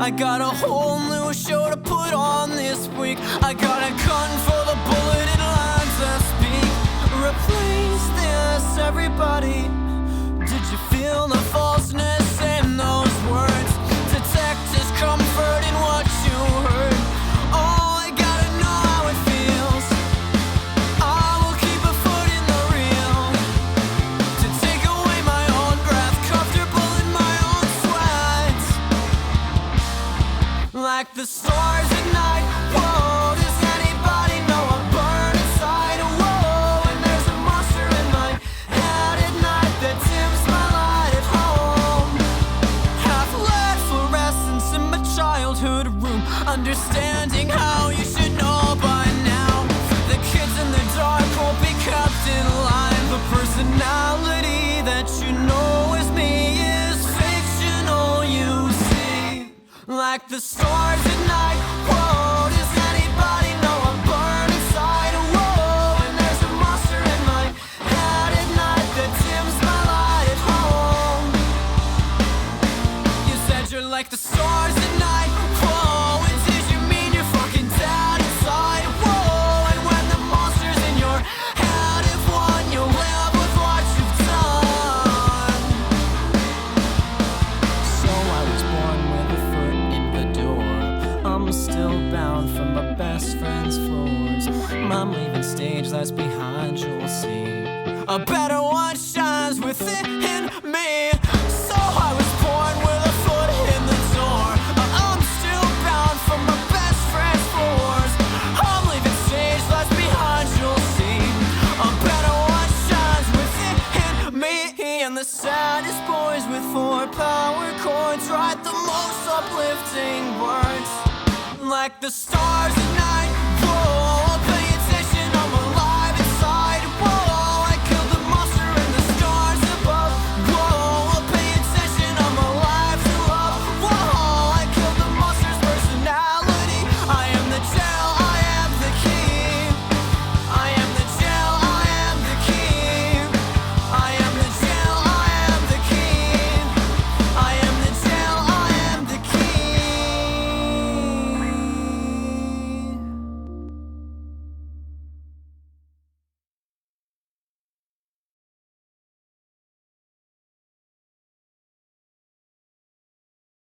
I got a whole new show to put on this week. I got a gun for the bulleted lines that speak. Replace this, everybody. Did you feel the falseness in those words? Detect discomfort in what you heard. Oh, I gotta know how it feels. I will keep a foot in the real to take away my own breath, comfortable in my own sweat. Like the stars at night. Whoa, does anybody know I burn inside? Whoa, and there's a monster in my head at night that dims my light at home. Half lit fluorescence in my childhood room, understanding how you should know by now. The kids in the dark won't be kept in line. The personality that you know is me is fictional, you see. Like the stars at night. Whoa, does anybody know I burn inside? Whoa, and there's a monster in my head at night that dims my light at home. You said you're like the stars at night. Whoa, and did you mean you're fucking dead inside? Whoa, and when the monsters in your head have won, you'll live with what you've done. So I was born with a foot in the door. I'm still bound from my best friend's floors. Mom leaving stage lights behind, you'll see. A better one shines within me. So I was born with a foot in the door. I'm still bound from my best friend's floors. I'm leaving stage lights behind, you'll see. A better one shines within me. And the saddest boys with 4 power chords write the most uplifting words. Like the stars at night.